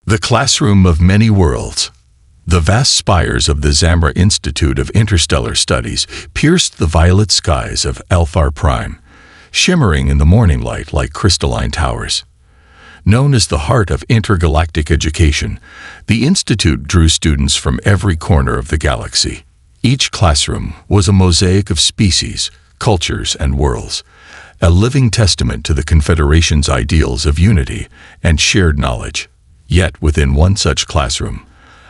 The classroom of many worlds. The vast spires of the Zamra Institute of Interstellar Studies pierced the violet skies of Alpha Prime, shimmering in the morning light like crystalline towers. Known as the heart of intergalactic education, the institute drew students from every corner of the galaxy. Each classroom was a mosaic of species, cultures, and worlds, a living testament to the Confederation's ideals of unity and shared knowledge. Yet within one such classroom,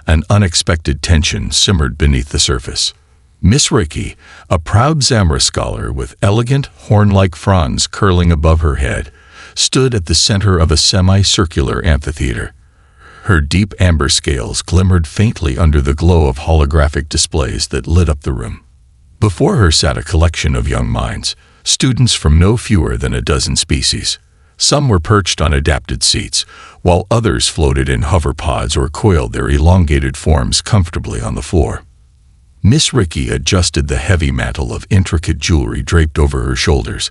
an unexpected tension simmered beneath the surface. Miss Ricky, a proud Zamra scholar with elegant, horn-like fronds curling above her head, stood at the center of a semicircular amphitheater. Her deep amber scales glimmered faintly under the glow of holographic displays that lit up the room. Before her sat a collection of young minds, students from no fewer than a dozen species. Some were perched on adapted seats, while others floated in hover pods or coiled their elongated forms comfortably on the floor. Miss Ricky adjusted the heavy mantle of intricate jewelry draped over her shoulders,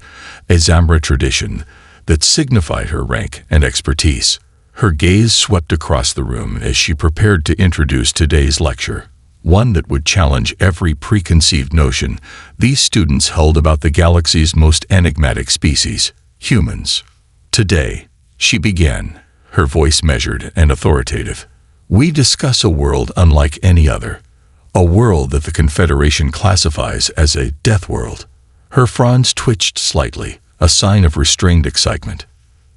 a Zamra tradition that signified her rank and expertise. Her gaze swept across the room as she prepared to introduce today's lecture, one that would challenge every preconceived notion these students held about the galaxy's most enigmatic species, humans. Today, she began, her voice measured and authoritative. We discuss a world unlike any other, a world that the Confederation classifies as a Deathworld. Her fronds twitched slightly, a sign of restrained excitement.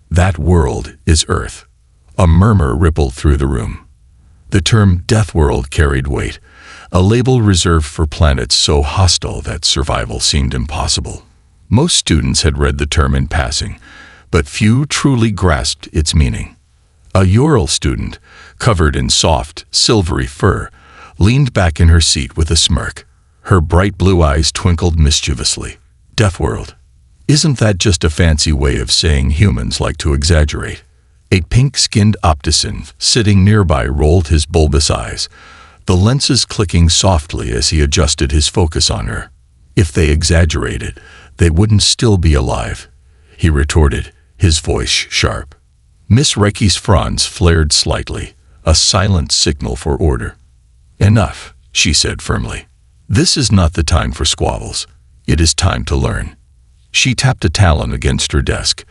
That world is Earth. A murmur rippled through the room. The term Deathworld carried weight, a label reserved for planets so hostile that survival seemed impossible. Most students had read the term in passing, but few truly grasped its meaning. A Ural student, covered in soft, silvery fur, leaned back in her seat with a smirk. Her bright blue eyes twinkled mischievously. Deathworld. Isn't that just a fancy way of saying humans like to exaggerate? A pink-skinned optician sitting nearby rolled his bulbous eyes, the lenses clicking softly as he adjusted his focus on her. If they exaggerated, they wouldn't still be alive, he retorted, his voice sharp. Miss Ricky's fronds flared slightly, a silent signal for order. Enough, she said firmly. This is not the time for squabbles. It is time to learn. She tapped a talon against her desk,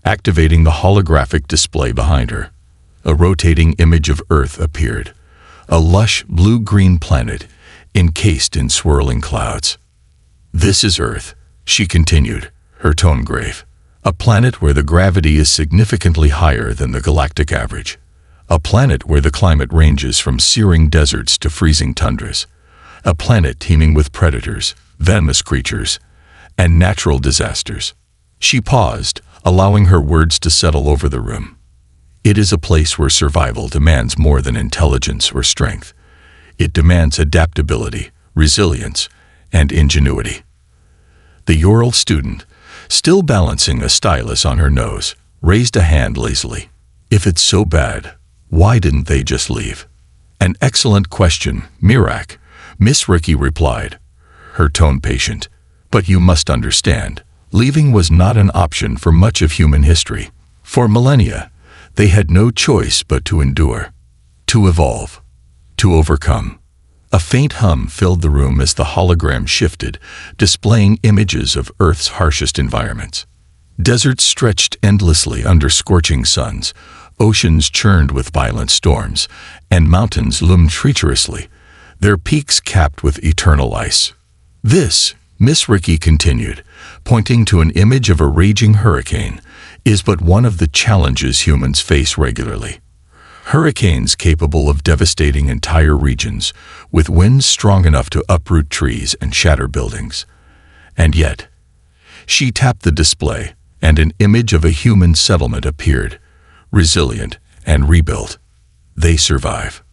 activating the holographic display behind her. A rotating image of Earth appeared, a lush blue-green planet encased in swirling clouds. This is Earth, she continued, her tone grave. A planet where the gravity is significantly higher than the galactic average. A planet where the climate ranges from searing deserts to freezing tundras. A planet teeming with predators, venomous creatures, and natural disasters. She paused, allowing her words to settle over the room. It is a place where survival demands more than intelligence or strength. It demands adaptability, resilience, and ingenuity. The Ural student, still balancing a stylus on her nose, raised a hand lazily. If it's so bad, why didn't they just leave? An excellent question, Mirak, Miss Ricky replied, her tone patient. But you must understand, leaving was not an option for much of human history. For millennia, they had no choice but to endure, to evolve, to overcome. A faint hum filled the room as the hologram shifted, displaying images of Earth's harshest environments. Deserts stretched endlessly under scorching suns, oceans churned with violent storms, and mountains loomed treacherously, their peaks capped with eternal ice. This, Miss Ricky continued, pointing to an image of a raging hurricane, is but one of the challenges humans face regularly. Hurricanes capable of devastating entire regions, with winds strong enough to uproot trees and shatter buildings. And yet, she tapped the display, and an image of a human settlement appeared, resilient and rebuilt. They survive.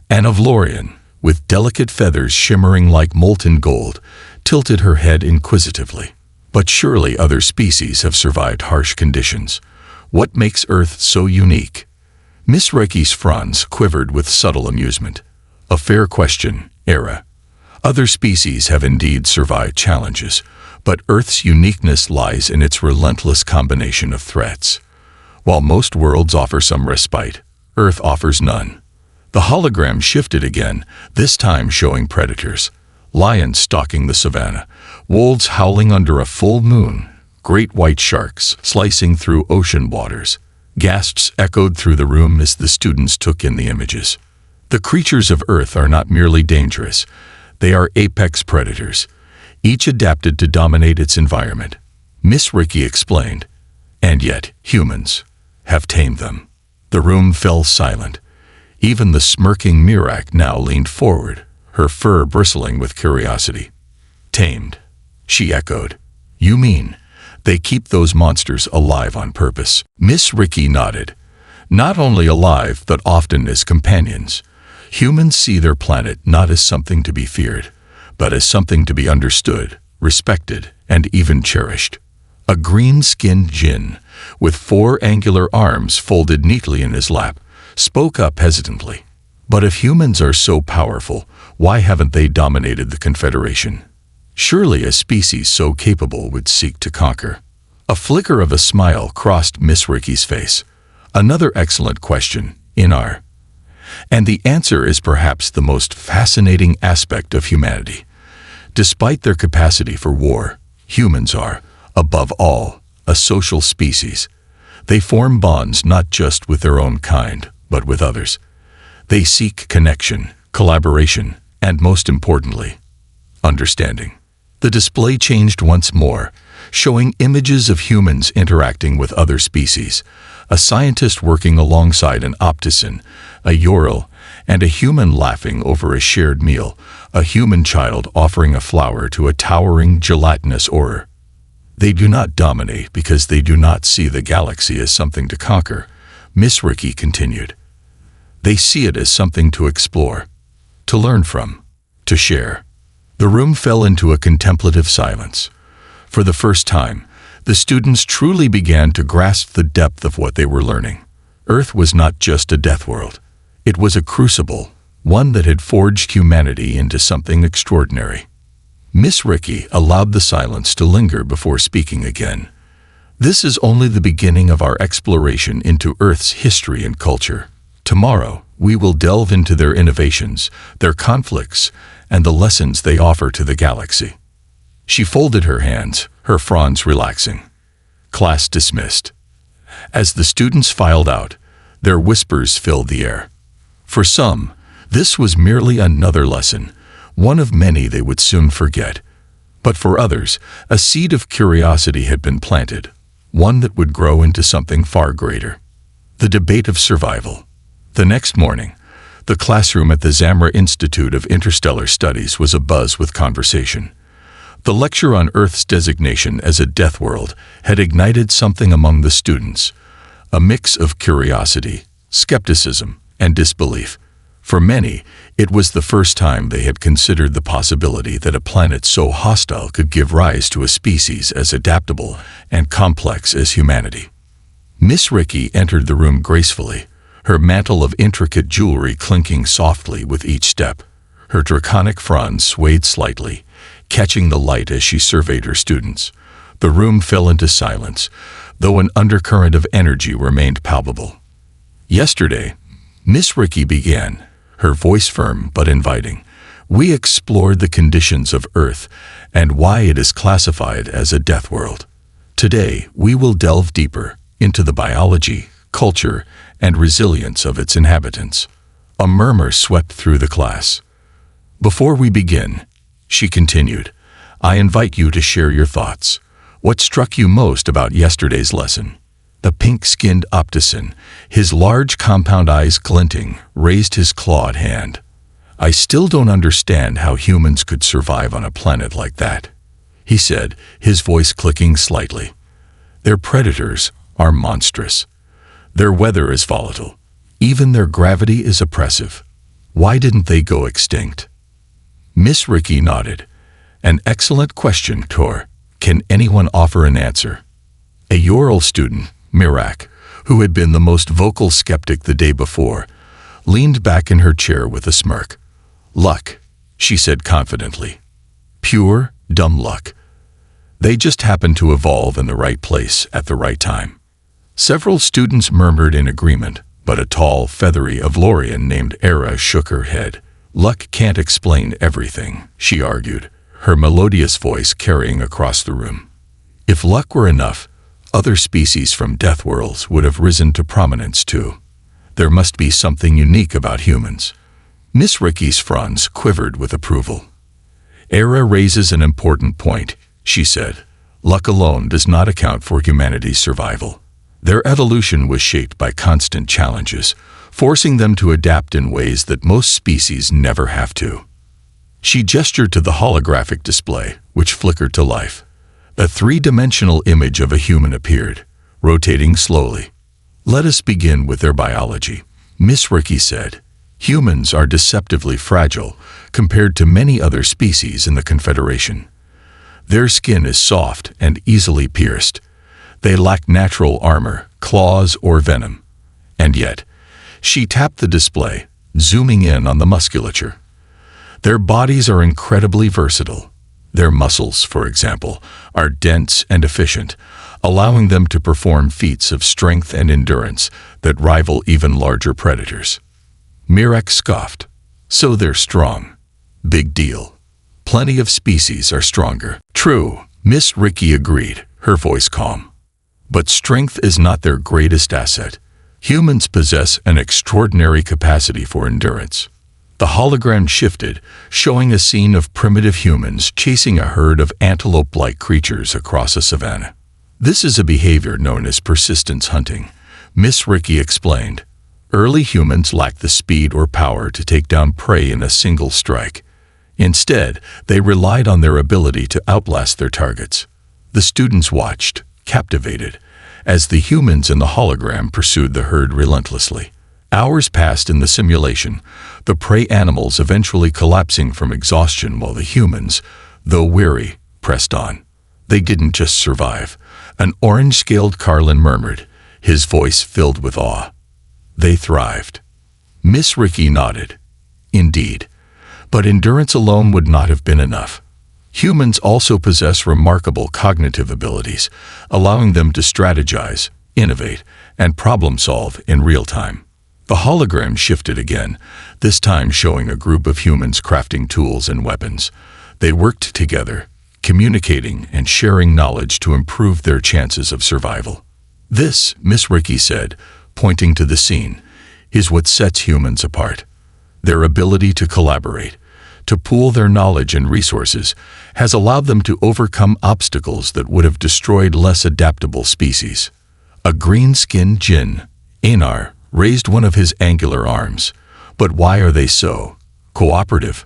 An Avlorian, with delicate feathers shimmering like molten gold, tilted her head inquisitively. But surely other species have survived harsh conditions. What makes Earth so unique? Miss Ricky's fronds quivered with subtle amusement. A fair question, Era. Other species have indeed survived challenges, but Earth's uniqueness lies in its relentless combination of threats. While most worlds offer some respite, Earth offers none. The hologram shifted again, this time showing predators. Lions stalking the savannah, wolves howling under a full moon, great white sharks slicing through ocean waters. Gasps echoed through the room as the students took in the images. The creatures of Earth are not merely dangerous. They are apex predators, each adapted to dominate its environment. Miss Ricky explained. And yet, humans have tamed them. The room fell silent. Even the smirking Mirak now leaned forward, her fur bristling with curiosity. Tamed, she echoed. You mean they keep those monsters alive on purpose? Miss Ricky nodded. Not only alive, but often as companions. Humans see their planet not as something to be feared, but as something to be understood, respected, and even cherished. A green-skinned djinn, with 4 angular arms folded neatly in his lap, spoke up hesitantly. But if humans are so powerful, why haven't they dominated the Confederation? Surely a species so capable would seek to conquer. A flicker of a smile crossed Miss Ricky's face. Another excellent question, Inar. And the answer is perhaps the most fascinating aspect of humanity. Despite their capacity for war, humans are, above all, a social species. They form bonds not just with their own kind, but with others. They seek connection, collaboration, and most importantly, understanding. The display changed once more, showing images of humans interacting with other species, a scientist working alongside an opticien, a Ural, and a human laughing over a shared meal, a human child offering a flower to a towering gelatinous orer. They do not dominate because they do not see the galaxy as something to conquer, Miss Ricky continued. They see it as something to explore, to learn from, to share. The room fell into a contemplative silence. For the first time, the students truly began to grasp the depth of what they were learning. Earth was not just a death world. It was a crucible, one that had forged humanity into something extraordinary. Miss Ricky allowed the silence to linger before speaking again. This is only the beginning of our exploration into Earth's history and culture. Tomorrow, we will delve into their innovations, their conflicts, and the lessons they offer to the galaxy. She folded her hands, her fronds relaxing. Class dismissed. As the students filed out, their whispers filled the air. For some, this was merely another lesson, one of many they would soon forget. But for others, a seed of curiosity had been planted, one that would grow into something far greater. The debate of survival. The next morning, the classroom at the Zamra Institute of Interstellar Studies was abuzz with conversation. The lecture on Earth's designation as a death world had ignited something among the students, a mix of curiosity, skepticism, and disbelief. For many, it was the first time they had considered the possibility that a planet so hostile could give rise to a species as adaptable and complex as humanity. Miss Ricky entered the room gracefully, her mantle of intricate jewelry clinking softly with each step. Her draconic fronds swayed slightly, catching the light as she surveyed her students. The room fell into silence, though an undercurrent of energy remained palpable. Yesterday, Miss Ricky began, her voice firm but inviting. We explored the conditions of Earth and why it is classified as a death world. Today, we will delve deeper into the biology, culture, and resilience of its inhabitants. A murmur swept through the class. Before we begin, she continued, I invite you to share your thoughts. What struck you most about yesterday's lesson? The pink-skinned opticien, his large compound eyes glinting, raised his clawed hand. I still don't understand how humans could survive on a planet like that, he said, his voice clicking slightly. Their predators are monstrous. Their weather is volatile. Even their gravity is oppressive. Why didn't they go extinct? Miss Ricky nodded. An excellent question, Tor. Can anyone offer an answer? A Ural student, Mirak, who had been the most vocal skeptic the day before, leaned back in her chair with a smirk. Luck, she said confidently. Pure, dumb luck. They just happened to evolve in the right place at the right time. Several students murmured in agreement, but a tall, feathery Avlorian named Era shook her head. "Luck can't explain everything," she argued, her melodious voice carrying across the room. "If luck were enough, other species from Deathworlds would have risen to prominence too. There must be something unique about humans." Miss Ricky's fronds quivered with approval. "Era raises an important point," she said. "Luck alone does not account for humanity's survival. Their evolution was shaped by constant challenges, forcing them to adapt in ways that most species never have to." She gestured to the holographic display, which flickered to life. A three-dimensional image of a human appeared, rotating slowly. "Let us begin with their biology," Miss Ricky said. "Humans are deceptively fragile compared to many other species in the Confederation. Their skin is soft and easily pierced. They lack natural armor, claws, or venom. And yet," she tapped the display, zooming in on the musculature, "their bodies are incredibly versatile. Their muscles, for example, are dense and efficient, allowing them to perform feats of strength and endurance that rival even larger predators." Mirek scoffed. "So they're strong. Big deal. Plenty of species are stronger." "True," Miss Ricky agreed, her voice calm. "But strength is not their greatest asset. Humans possess an extraordinary capacity for endurance." The hologram shifted, showing a scene of primitive humans chasing a herd of antelope-like creatures across a savanna. "This is a behavior known as persistence hunting," Miss Ricky explained. "Early humans lacked the speed or power to take down prey in a single strike. Instead, they relied on their ability to outlast their targets." The students watched, captivated, as the humans in the hologram pursued the herd relentlessly. Hours passed in the simulation, the prey animals eventually collapsing from exhaustion while the humans, though weary, pressed on. "They didn't just survive," an orange-scaled Carlin murmured, his voice filled with awe. "They thrived." Miss Ricky nodded. "Indeed. But endurance alone would not have been enough. Humans also possess remarkable cognitive abilities, allowing them to strategize, innovate, and problem-solve in real time." The hologram shifted again, this time showing a group of humans crafting tools and weapons. They worked together, communicating and sharing knowledge to improve their chances of survival. "This," Miss Ricky said, pointing to the scene, "is what sets humans apart. Their ability to collaborate, to pool their knowledge and resources, has allowed them to overcome obstacles that would have destroyed less adaptable species." A green-skinned Jinn, Einar, raised one of his angular arms. "But why are they so cooperative?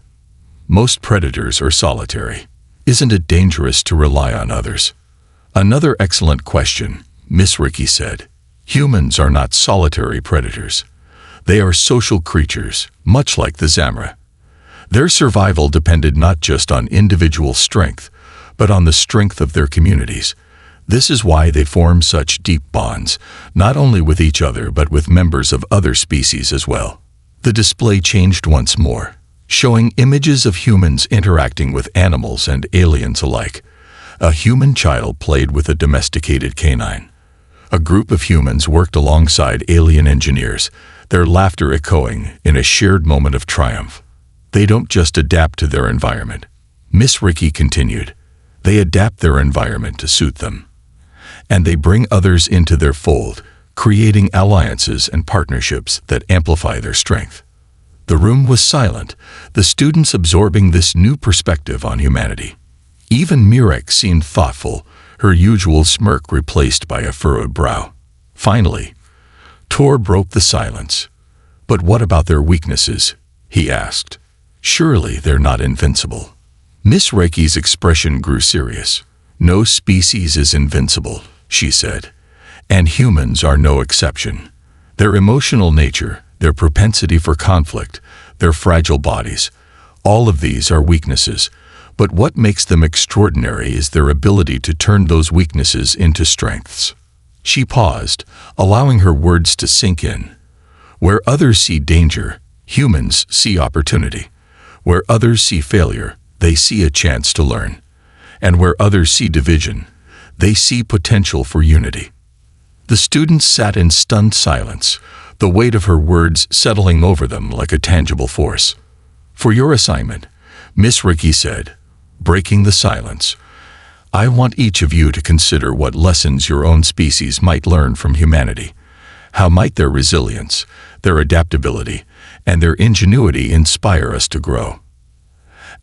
Most predators are solitary. Isn't it dangerous to rely on others?" "Another excellent question," Miss Ricky said. "Humans are not solitary predators. They are social creatures, much like the Zamra. Their survival depended not just on individual strength, but on the strength of their communities. This is why they form such deep bonds, not only with each other but with members of other species as well." The display changed once more, showing images of humans interacting with animals and aliens alike. A human child played with a domesticated canine. A group of humans worked alongside alien engineers, their laughter echoing in a shared moment of triumph. "They don't just adapt to their environment," Miss Ricky continued. "They adapt their environment to suit them. And they bring others into their fold, creating alliances and partnerships that amplify their strength." The room was silent, the students absorbing this new perspective on humanity. Even Mirek seemed thoughtful, her usual smirk replaced by a furrowed brow. Finally, Tor broke the silence. "But what about their weaknesses?" he asked. "Surely they're not invincible." Miss Reiki's expression grew serious. "No species is invincible," she said, "and humans are no exception. Their emotional nature, their propensity for conflict, their fragile bodies, all of these are weaknesses, but what makes them extraordinary is their ability to turn those weaknesses into strengths." She paused, allowing her words to sink in. "Where others see danger, humans see opportunity. Where others see failure, they see a chance to learn. And where others see division, they see potential for unity." The students sat in stunned silence, the weight of her words settling over them like a tangible force. "For your assignment," Miss Ricky said, breaking the silence, "I want each of you to consider what lessons your own species might learn from humanity. How might their resilience, their adaptability, and their ingenuity inspire us to grow?"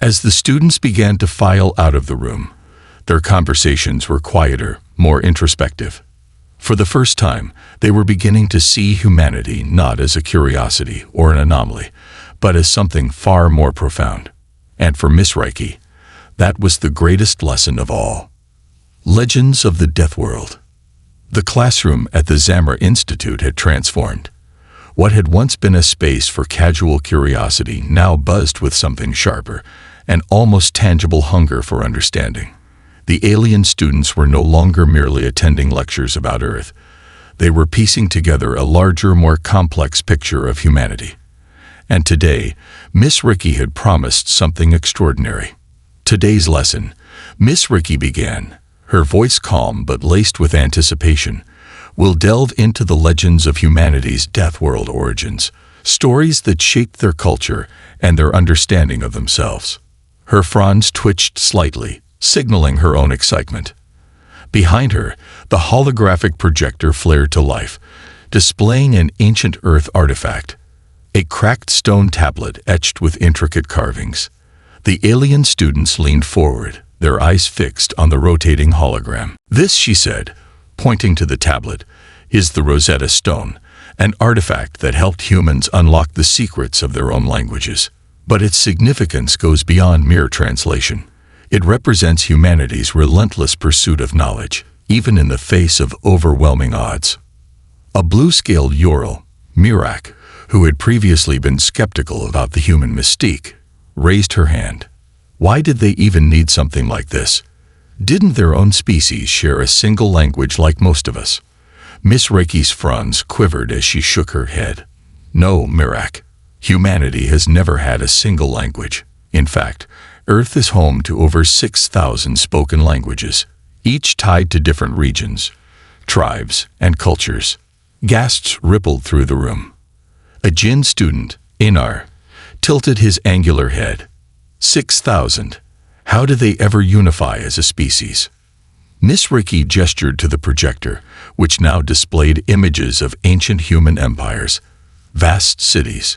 As the students began to file out of the room, their conversations were quieter, more introspective. For the first time, they were beginning to see humanity not as a curiosity or an anomaly, but as something far more profound. And for Miss Reiki, that was the greatest lesson of all. Legends of the Deathworld. The classroom at the Zamra Institute had transformed. What had once been a space for casual curiosity now buzzed with something sharper, an almost tangible hunger for understanding. The alien students were no longer merely attending lectures about Earth. They were piecing together a larger, more complex picture of humanity. And today, Miss Ricky had promised something extraordinary. Today's lesson, Miss Ricky began, her voice calm but laced with anticipation, will delve into the legends of humanity's Deathworld origins, stories that shaped their culture and their understanding of themselves. Her fronds twitched slightly, signaling her own excitement. Behind her, the holographic projector flared to life, displaying an ancient Earth artifact, a cracked stone tablet etched with intricate carvings. The alien students leaned forward, their eyes fixed on the rotating hologram. "This," she said, pointing to the tablet, "is the Rosetta Stone, an artifact that helped humans unlock the secrets of their own languages. But its significance goes beyond mere translation. It represents humanity's relentless pursuit of knowledge, even in the face of overwhelming odds." A blue-scaled Ural, Mirak, who had previously been skeptical about the human mystique, raised her hand. Why did they even need something like this? Didn't their own species share a single language like most of us? Miss Reiki's fronds quivered as she shook her head. "No, Mirak. Humanity has never had a single language. In fact, Earth is home to over 6,000 spoken languages, each tied to different regions, tribes, and cultures." Gasps rippled through the room. A Jinn student, Inar, tilted his angular head. 6,000. How do they ever unify as a species? Miss Ricky gestured to the projector, which now displayed images of ancient human empires, vast cities,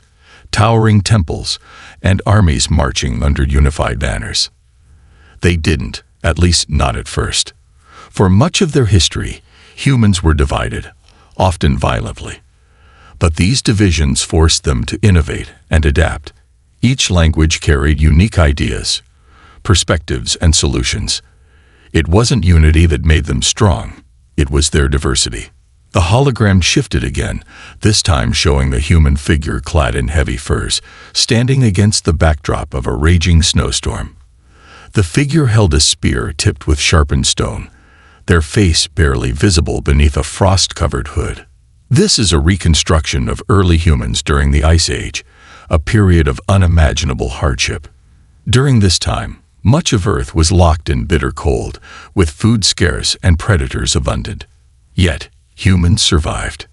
towering temples, and armies marching under unified banners. They didn't, at least not at first. For much of their history, humans were divided, often violently. But these divisions forced them to innovate and adapt. Each language carried unique ideas, perspectives, and solutions. It wasn't unity that made them strong, it was their diversity. The hologram shifted again, this time showing the human figure clad in heavy furs, standing against the backdrop of a raging snowstorm. The figure held a spear tipped with sharpened stone, their face barely visible beneath a frost-covered hood. This is a reconstruction of early humans during the Ice Age, a period of unimaginable hardship. During this time, much of Earth was locked in bitter cold, with food scarce and predators abundant. Yet, humans survived.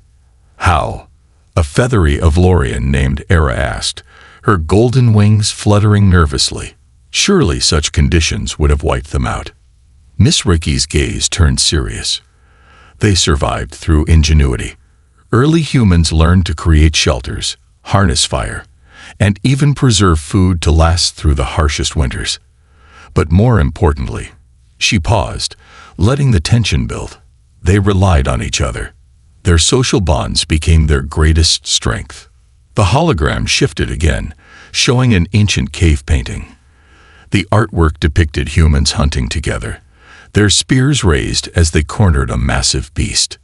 How? A feathery Avlorian named Era asked, her golden wings fluttering nervously. Surely such conditions would have wiped them out. Miss Ricky's gaze turned serious. They survived through ingenuity. Early humans learned to create shelters, harness fire, and even preserve food to last through the harshest winters. But more importantly, she paused, letting the tension build. They relied on each other. Their social bonds became their greatest strength. The hologram shifted again, showing an ancient cave painting. The artwork depicted humans hunting together, their spears raised as they cornered a massive beast.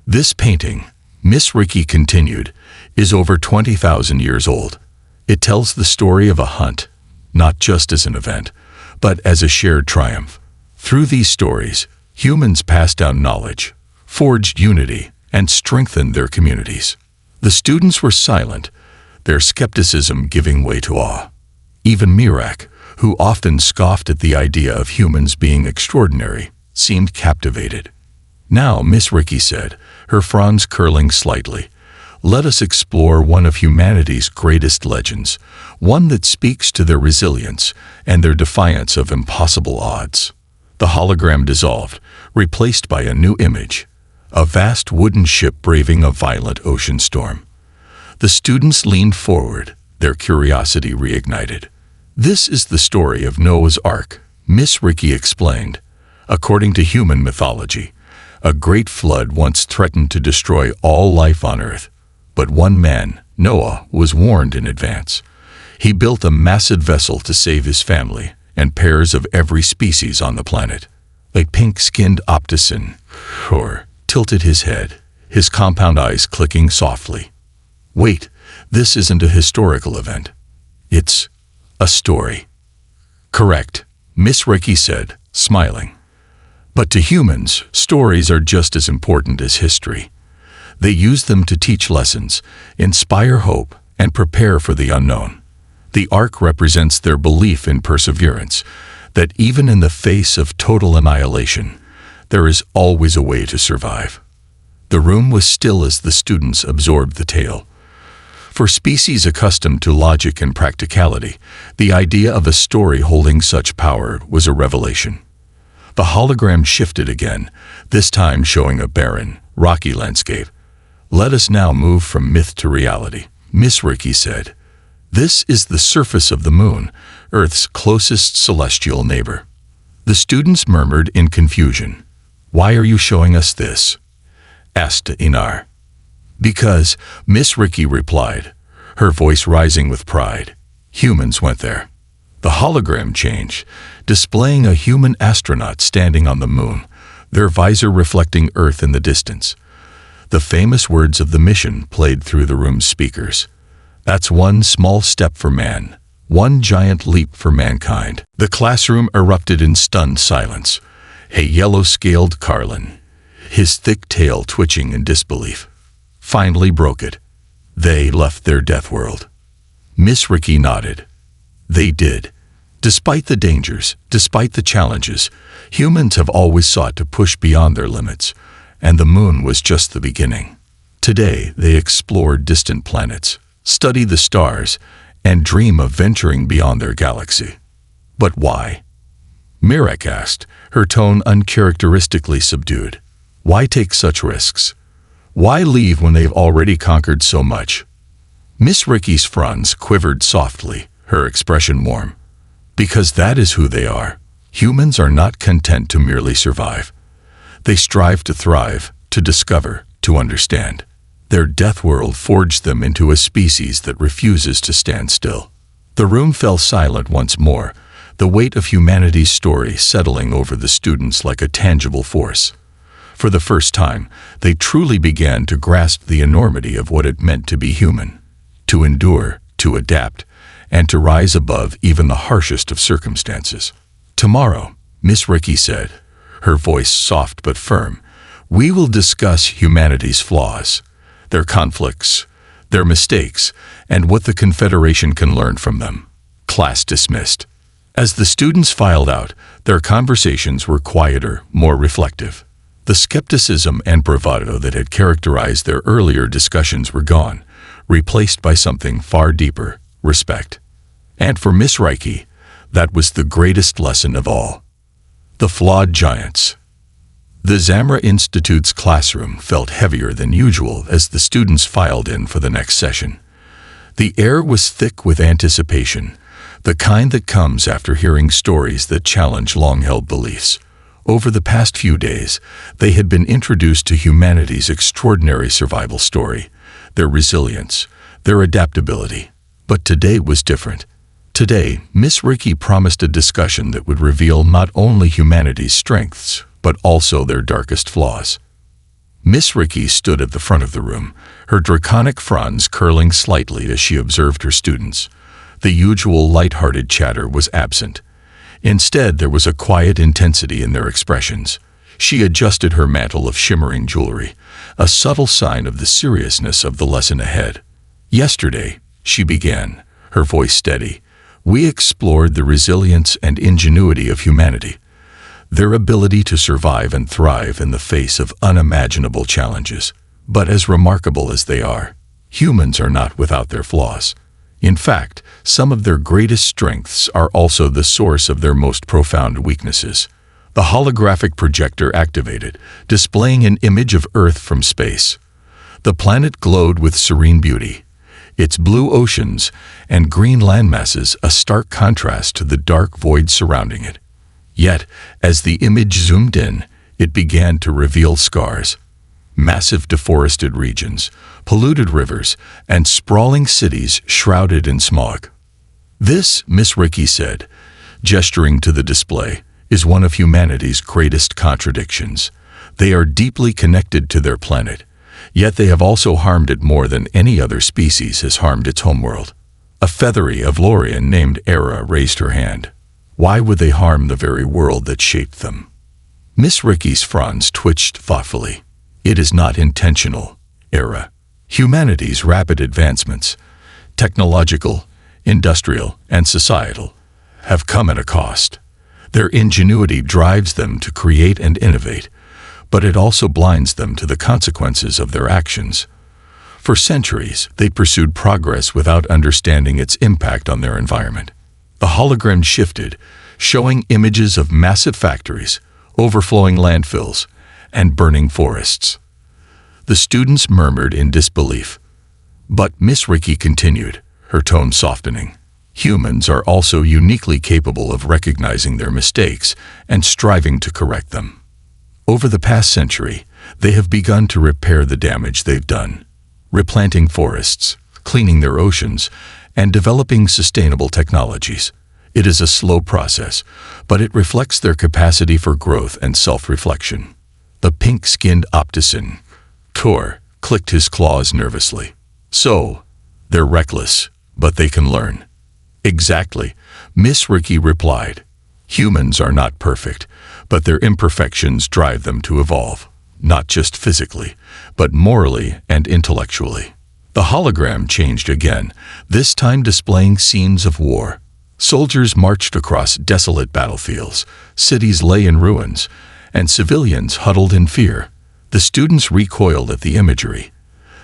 This painting, Miss Ricky continued, is over 20,000 years old. It tells the story of a hunt, not just as an event, but as a shared triumph. Through these stories, humans passed down knowledge, forged unity, and strengthened their communities. The students were silent, their skepticism giving way to awe. Even Mirak, who often scoffed at the idea of humans being extraordinary, seemed captivated. "Now," Miss Ricky said, her fronds curling slightly, let us explore one of humanity's greatest legends, one that speaks to their resilience and their defiance of impossible odds. The hologram dissolved, replaced by a new image, a vast wooden ship braving a violent ocean storm. The students leaned forward, their curiosity reignited. "This is the story of Noah's Ark," Miss Ricky explained. "According to human mythology, a great flood once threatened to destroy all life on Earth. But one man, Noah, was warned in advance. He built a massive vessel to save his family and pairs of every species on the planet. A pink-skinned optician tilted his head, his compound eyes clicking softly. "Wait, this isn't a historical event. It's a story." "Correct," Miss Ricky said, smiling. "But to humans, stories are just as important as history. They use them to teach lessons, inspire hope, and prepare for the unknown. The Ark represents their belief in perseverance, that even in the face of total annihilation, there is always a way to survive." The room was still as the students absorbed the tale. For species accustomed to logic and practicality, the idea of a story holding such power was a revelation. The hologram shifted again, this time showing a barren, rocky landscape. "Let us now move from myth to reality," Miss Ricky said. "This is the surface of the moon, Earth's closest celestial neighbor." The students murmured in confusion. "Why are you showing us this?" asked Inar. "Because," Miss Ricky replied, her voice rising with pride, "humans went there." The hologram changed, displaying a human astronaut standing on the moon, their visor reflecting Earth in the distance. The famous words of the mission played through the room's speakers. "That's one small step for man, one giant leap for mankind." The classroom erupted in stunned silence. A yellow-scaled Carlin, his thick tail twitching in disbelief, finally broke it. "They left their Deathworld." Miss Ricky nodded. "They did. Despite the dangers, despite the challenges, humans have always sought to push beyond their limits, and the moon was just the beginning. Today, they explore distant planets, study the stars, and dream of venturing beyond their galaxy." "But why?" Mirek asked, her tone uncharacteristically subdued. "Why take such risks? Why leave when they've already conquered so much?" Miss Ricky's fronds quivered softly, her expression warm. "Because that is who they are. Humans are not content to merely survive. They strive to thrive, to discover, to understand. Their Deathworld forged them into a species that refuses to stand still." The room fell silent once more, the weight of humanity's story settling over the students like a tangible force. For the first time, they truly began to grasp the enormity of what it meant to be human, to endure, to adapt, and to rise above even the harshest of circumstances. "Tomorrow," Miss Ricky said, her voice soft but firm, "we will discuss humanity's flaws, their conflicts, their mistakes, and what the Confederation can learn from them." Class dismissed. As the students filed out, their conversations were quieter, more reflective. The skepticism and bravado that had characterized their earlier discussions were gone, replaced by something far deeper, respect. And for Miss Ricky, that was the greatest lesson of all. The flawed giants. The Zamra Institute's classroom felt heavier than usual as the students filed in for the next session. The air was thick with anticipation, the kind that comes after hearing stories that challenge long-held beliefs. Over the past few days, they had been introduced to humanity's extraordinary survival story, their resilience, their adaptability. But today was different. Today, Miss Ricky promised a discussion that would reveal not only humanity's strengths, but also their darkest flaws. Miss Ricky stood at the front of the room, her draconic fronds curling slightly as she observed her students. The usual light-hearted chatter was absent. Instead, there was a quiet intensity in their expressions. She adjusted her mantle of shimmering jewelry, a subtle sign of the seriousness of the lesson ahead. "Yesterday," she began, her voice steady, "we explored the resilience and ingenuity of humanity, their ability to survive and thrive in the face of unimaginable challenges. But as remarkable as they are, Humans are not without their flaws. In fact, some of their greatest strengths are also the source of their most profound weaknesses. The holographic projector activated, displaying an image of Earth from space. The planet glowed with serene beauty, its blue oceans and green landmasses a stark contrast to the dark void surrounding it. Yet, as the image zoomed in, it began to reveal scars. Massive deforested regions, polluted rivers, and sprawling cities shrouded in smog. This, Miss Ricky said, gesturing to the display, is one of humanity's greatest contradictions. They are deeply connected to their planet, yet they have also harmed it more than any other species has harmed its homeworld. A feathery Avlorian named Era raised her hand. Why would they harm the very world that shaped them? Miss Ricky's fronds twitched thoughtfully. It is not intentional, Era. Humanity's rapid advancements, technological, industrial, and societal, have come at a cost. Their ingenuity drives them to create and innovate, but it also blinds them to the consequences of their actions. For centuries, they pursued progress without understanding its impact on their environment. The hologram shifted, showing images of massive factories, overflowing landfills, and burning forests. The students murmured in disbelief. But Miss Ricky continued, her tone softening. Humans are also uniquely capable of recognizing their mistakes and striving to correct them. Over the past century, they have begun to repair the damage they've done, replanting forests, cleaning their oceans, and developing sustainable technologies. It is a slow process, but it reflects their capacity for growth and self-reflection. The pink-skinned optician, Tor, clicked his claws nervously. So, they're reckless, but they can learn. Exactly, Miss Ricky replied. Humans are not perfect, but their imperfections drive them to evolve, not just physically, but morally and intellectually. The hologram changed again, this time displaying scenes of war. Soldiers marched across desolate battlefields, cities lay in ruins, and civilians huddled in fear. The students recoiled at the imagery,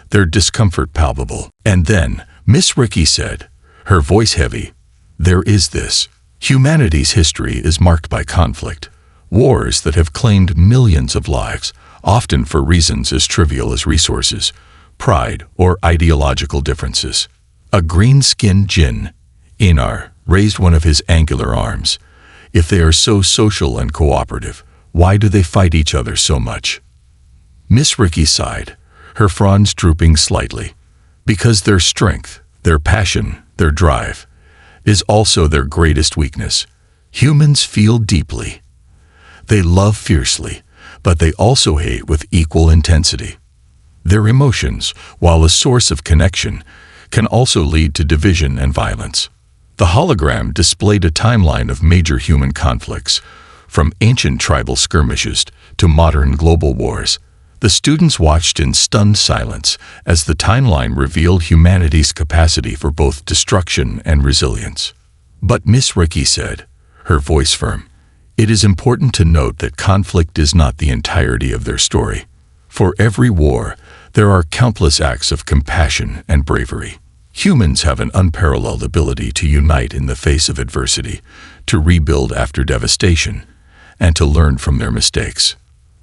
their discomfort palpable. And then, Miss Ricky said, her voice heavy, there is this. Humanity's history is marked by conflict, wars that have claimed millions of lives, often for reasons as trivial as resources, pride, or ideological differences. A green-skinned jinn, Inar, raised one of his angular arms. If they are so social and cooperative, why do they fight each other so much? Miss Ricky sighed, her fronds drooping slightly. Because their strength, their passion, their drive, is also their greatest weakness. Humans feel deeply. They love fiercely, but they also hate with equal intensity. Their emotions, while a source of connection, can also lead to division and violence. The hologram displayed a timeline of major human conflicts, from ancient tribal skirmishes to modern global wars. The students watched in stunned silence as the timeline revealed humanity's capacity for both destruction and resilience. But Miss Ricky said, her voice firm, it is important to note that conflict is not the entirety of their story. For every war, there are countless acts of compassion and bravery. Humans have an unparalleled ability to unite in the face of adversity, to rebuild after devastation, and to learn from their mistakes.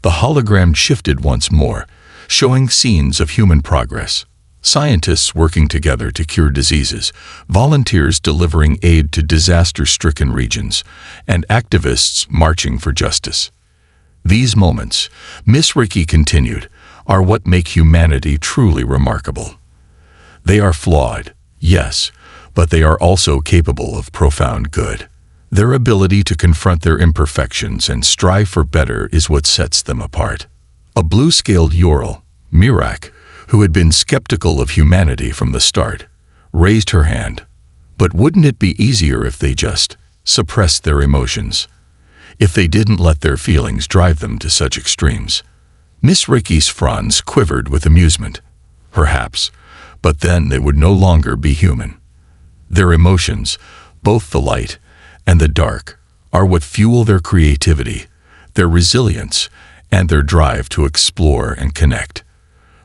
The hologram shifted once more, showing scenes of human progress. Scientists working together to cure diseases, volunteers delivering aid to disaster-stricken regions, and activists marching for justice. These moments, Miss Ricky continued, are what make humanity truly remarkable. They are flawed, yes, but they are also capable of profound good. Their ability to confront their imperfections and strive for better is what sets them apart. A blue-scaled Ural, Mirak, who had been skeptical of humanity from the start, raised her hand. But wouldn't it be easier if they just suppressed their emotions? If they didn't let their feelings drive them to such extremes? Miss Ricky's fronds quivered with amusement. Perhaps, but then they would no longer be human. Their emotions, both the light and the dark, are what fuel their creativity, their resilience, and their drive to explore and connect.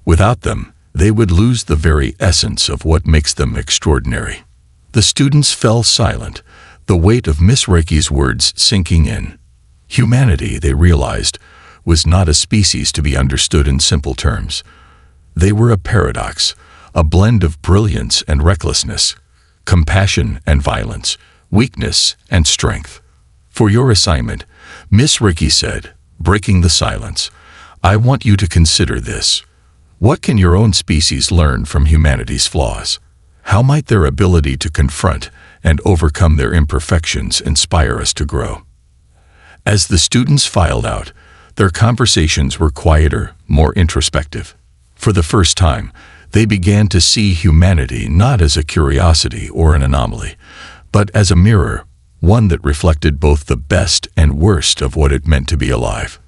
Without them, they would lose the very essence of what makes them extraordinary. The students fell silent, the weight of Miss Reiki's words sinking in. Humanity, they realized, was not a species to be understood in simple terms. They were a paradox, a blend of brilliance and recklessness, compassion and violence, weakness and strength. For your assignment, Miss Reiki said, breaking the silence, I want you to consider this. What can your own species learn from humanity's flaws? How might their ability to confront and overcome their imperfections inspire us to grow? As the students filed out, their conversations were quieter, more introspective. For the first time, they began to see humanity not as a curiosity or an anomaly, but as a mirror, one that reflected both the best and worst of what it meant to be alive.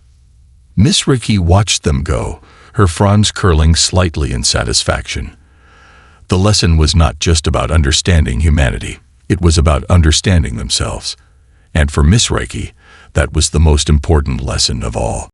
Miss Reiki watched them go, her fronds curling slightly in satisfaction. The lesson was not just about understanding humanity, it was about understanding themselves. And for Miss Reiki, that was the most important lesson of all.